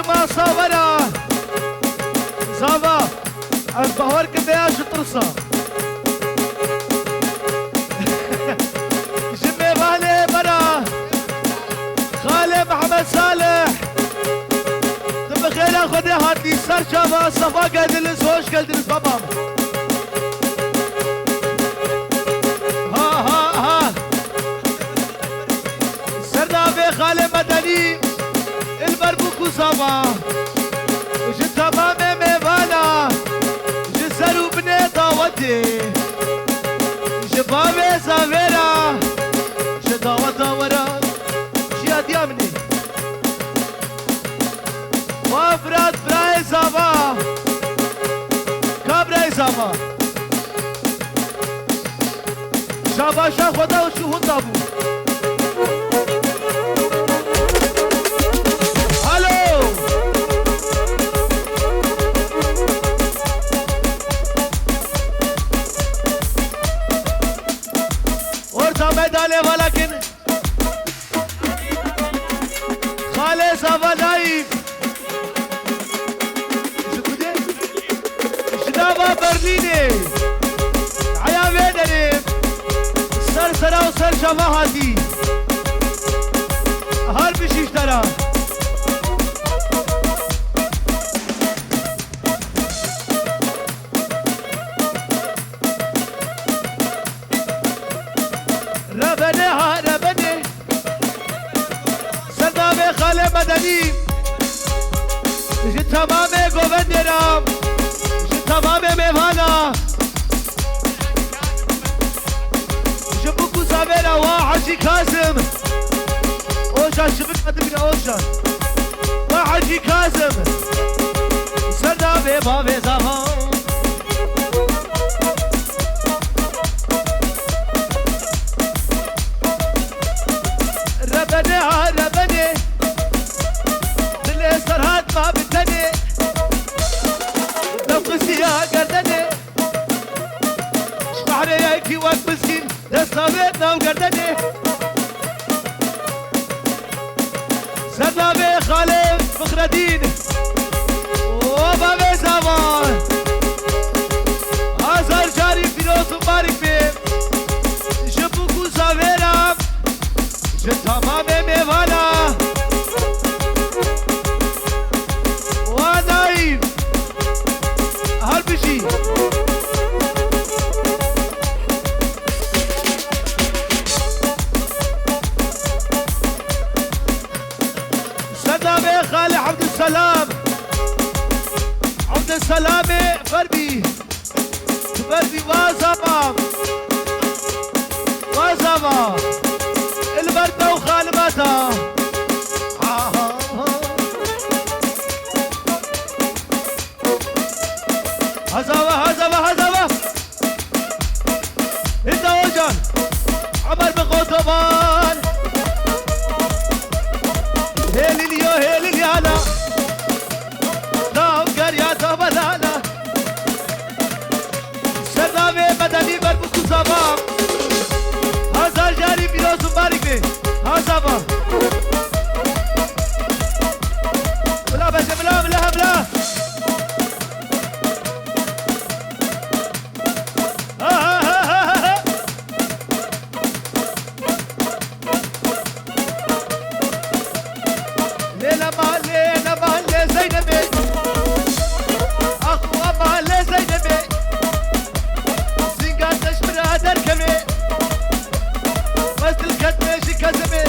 شما صابرا زابا از باور کنده یا شطرسا جمع والي برا خالي محمد صالح دم خير خدي هاتي سر شابا صفا قدلس هوش قدلس بابا ها سردابي خالي مدني البربوكو صابا جي تمام ميوانا جي سرو بني داوتي جي بابي زاويرا جي داوت داورا جي اديا مني وافراد براي زابا كابراي زابا شاباشا خدا وشو هندابو मैदाने वाला किन खाले सावनाई شنابا برليني عيا ويدني سر سرا وسر شواهاتي هر بشيش ترى ربني سردابي خالي مدني جي تمامي قوبندي رام جي تمامي ميوانا جي بوكو زابيرا وحجي كازم اوشا شبك قدمنا اوشا وحجي كازم سردابي بابي زمان ربني دلي سرهاد ما بتني نفسي يا قردني شبحري ياكي وقت مسكين دسنا بيتنا وقردني سردابي خالد فخر الدين وبابي زمان هزار جاري فيروز مبارك بيه جبوكو زاويرا تمام ميوانا ونايم هل بشي سلامي خالي عبد السلام فربي وازابا البردة وخالباتها هزابة انت وجان عمر بقوطبان هيلي اليالا داو قرياتا بلالا سردامي مدني بربكو زبام هزار جاري فيروز مبارك بيه هزابا بلا باشا بلا ليلة مالي زينبي أخوة مالي زينبي زنقات تشمرها دركبي بس الكتمة شي كزبي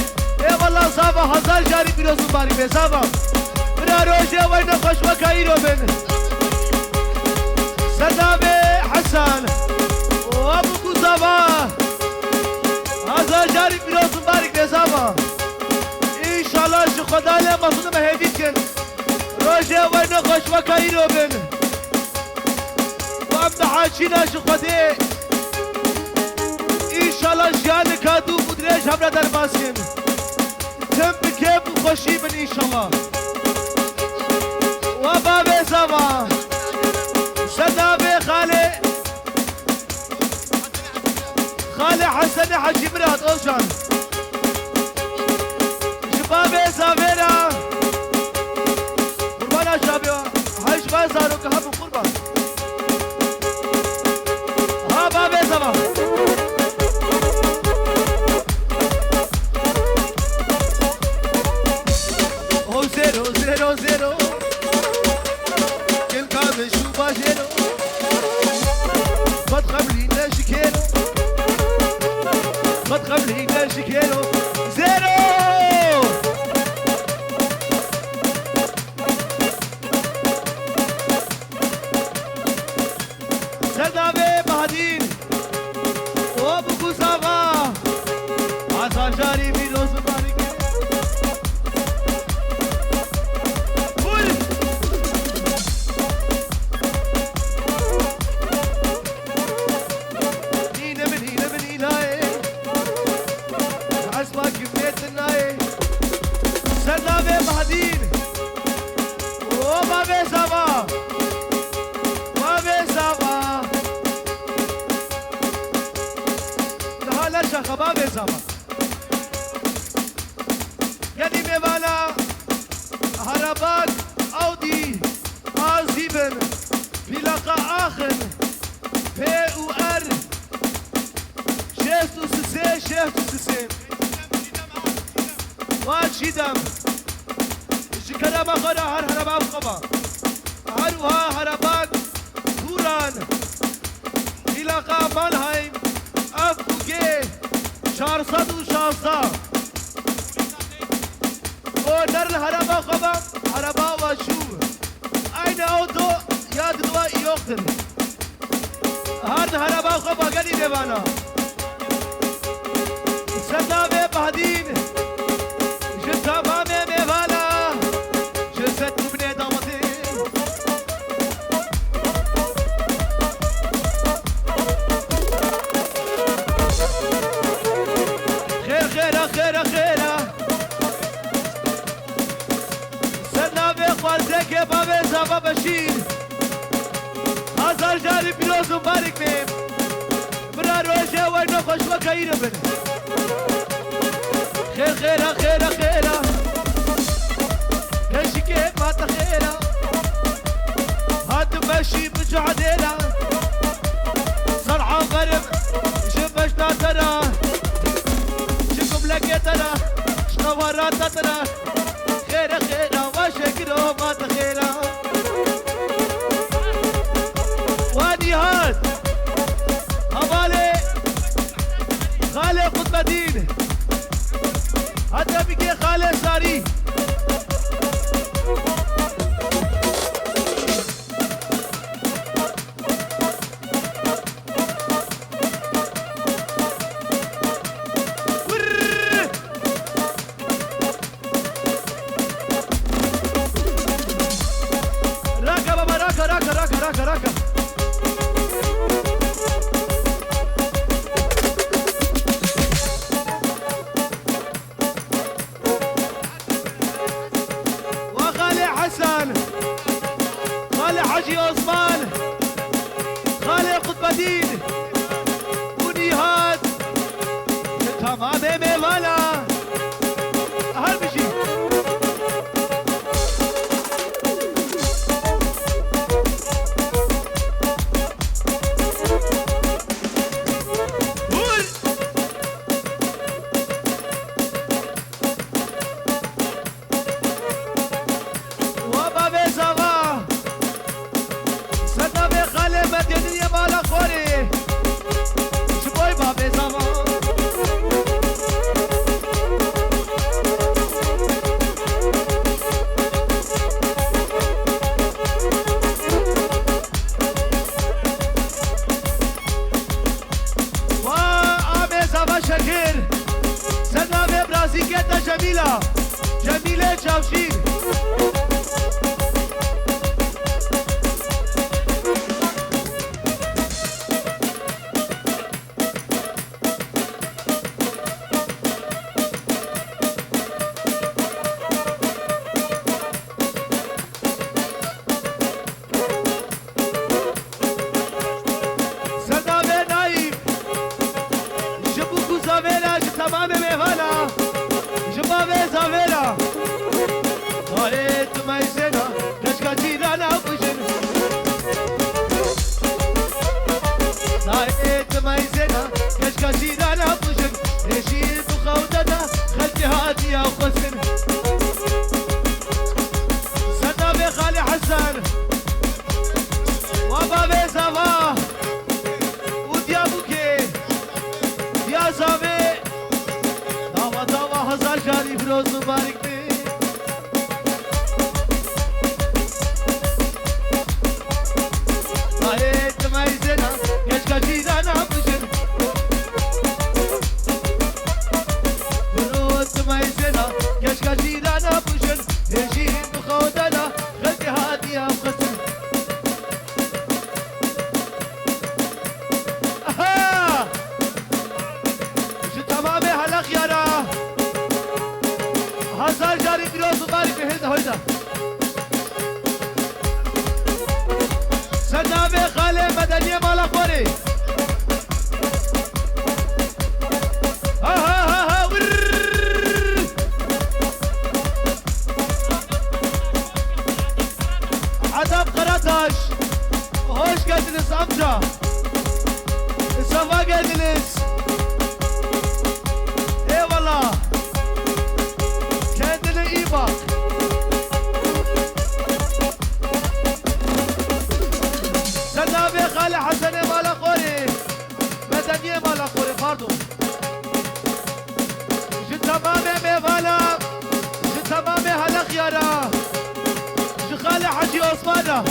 اي والله صابة هزار جاري فيروز مبارك بيه صابة بنا روجي وين خوش وكايرو بن سردابي حسن وابوكو صابة هزار جاري فيروز مبارك بيه صابة ان شاء الله شو خدا لي مصدوم هديت كن روجي وين خوش وكايرو بن وابدا حاجينا شو خدي ان شاء الله جيان كادو مدريج همنا در باسكن تم بكيف وخوشي من ان شاء الله وبابي زمان سردابي خالي حسن حجي مراد اوشان شبابي زافيرا زيرو زيرو زيرو كل كامل شو باجيرو ما تخملينا شكيرو ما تخملينا شكيرو زيرو سردابي بهدين وابو كوسافا عصا جاري فيروز مبارك خبابه زمان يعني ميوالا هربان اودي آزيبن في لقاء آخر في وار شيفتو سسي واشيدم شكرا مخورا هر هربان خبا هروها هربان توران في لقاء مالهايم افوگه 416 و در الهربا خبا هربا و شو این اوتو یاد دوا یوختن هر هربا خبا گلی دیوانا ستا به بهدین جتا با میوالا جست بني دامتي خيرا سرنا بخوارزك بابي زابا بشير هزار جاري بيروز مبارك بيم برا روجه وينو خوش وكاين بن خيرا كشكي مات خيرا هات ماشي بجعدينا صرعة غرب شبشنا ترى لقيتنا شنوراتنا خيرا وشكرا ما تخيرا وانيهات حوالي خالي قطب دين حتى بكي خالي ساري راكا وخالي حسن خالي حجي عثمان خالي قطب دين ونيهاد تمام ميوالا اهم شيء جميلة جاوشين سلام نايف جبوكو زاويلا تمام ميوالا جبابي زاويلا عتاب قرطاش hoş geldiniz amca. Sefa geldiniz. Eyvallah. Kendine iyi bak. Sen abi Hali Hasan'e mala kori. Medeniye mala kori pardon. Şu tamame mevala. Şu tamame halak yara. Şu Hali Hacı Osman'a.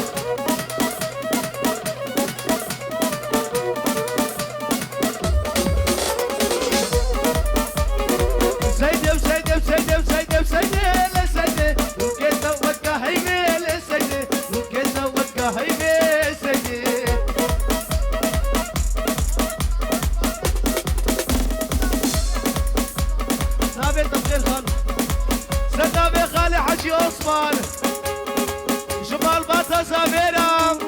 Osman Şumal bata saveram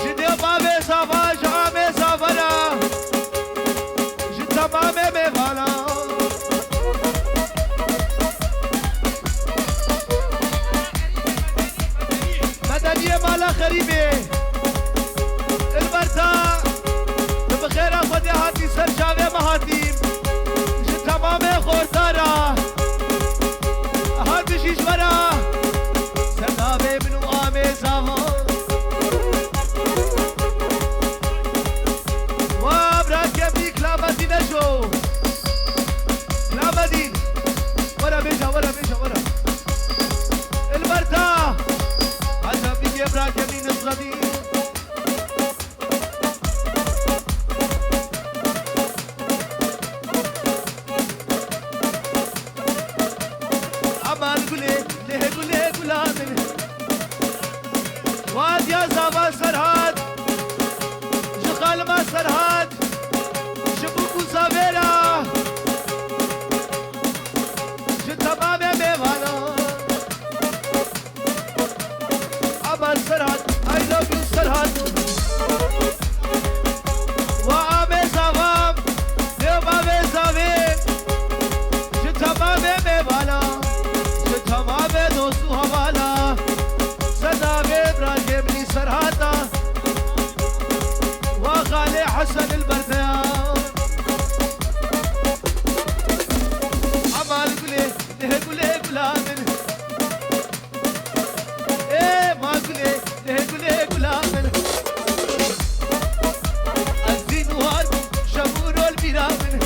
Jide babe sava jame savara Jitamame mevala Medeniye mala kharibe Elbarta بخير خدي هاتي سر جاوه مهاتيم Jitamame khortara هر بشیش ورا سردابه بنو آمه زمان و ابراکم بی کلامدی نشو کلامدین ورا بیجا ورا بیجا ورا البرتا عجب بی ابراکم بی نصردی واد يا زابا سرهاد جخال ما سرهاد شبوكو سافيرا جتمام ميوانا عمر سرهاد I love you سرهاد وعامي زابام ديوبامي زابين جتمام ميوانا جتمام دوستو حوالا سدابي براكبني سرهاتا وخالي حسن البرديان عمال قولي نه قولي قلامن ايه ما قولي نه قولي قلامن الزين وهاد شمور والبيرامن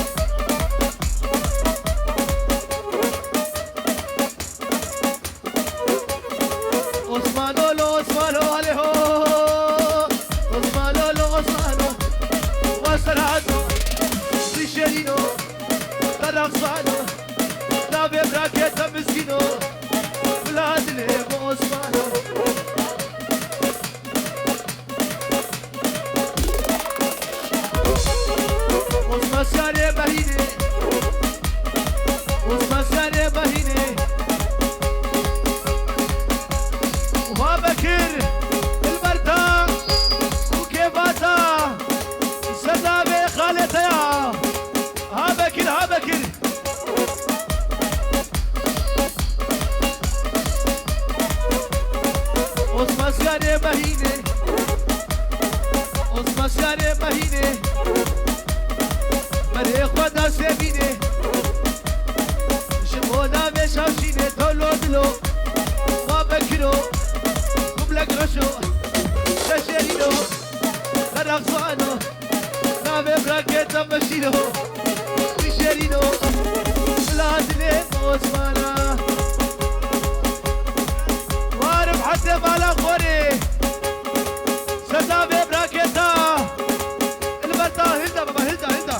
Osmano lo Osmano aleho Osmano lo Osmano Wasarado Risherino Taraxano Nave braqueta miskino Vladile Osmano Osman Sare Bahine Osman Sare Bahine وبكر البرتا وكيفاتا سدابي خالتيا ها بكر ها بكر osman siyare bahine osman siyare bahine mare khoda se bine shmoda ve shashine dolo dilo وبكرو لك غشو تشيرينو ترقصانو نامي براكيتا مشينو تشيرينو بلادني موسمانا وارب حتى مالا خوري سدامي براكيتا البرتا هلدا بابا هلدا هلدا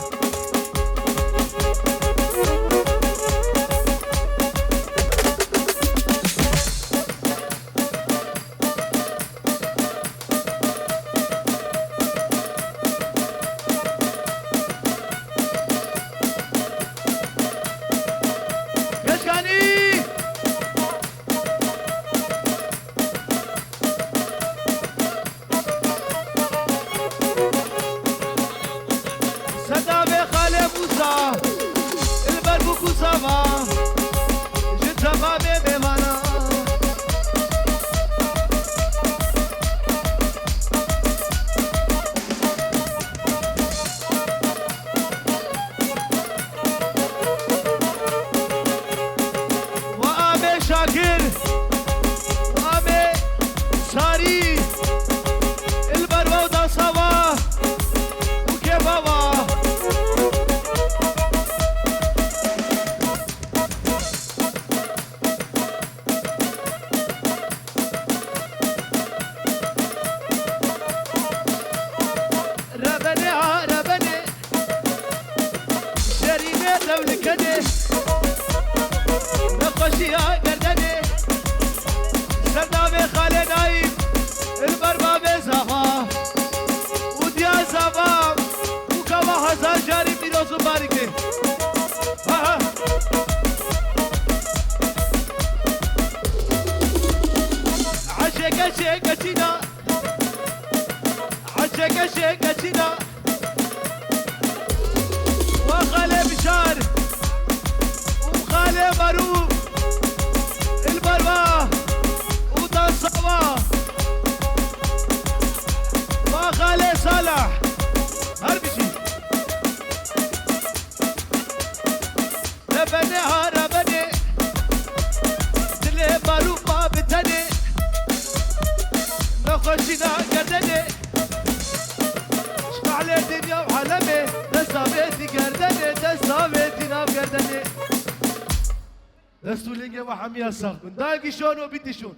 شيكتنا عشق شيكتنا وخالي بشار وخالي مروف المروة وتصوى وخالي صالح هربشي ربني هربني دلي مروف ما بتني نخشنا قدني شفع لي الدنيا وعالمي دستابيتي قردني دستابيتي ناف قردني دستو لنجي وحمي الصخ من داقي شون وبيتي شون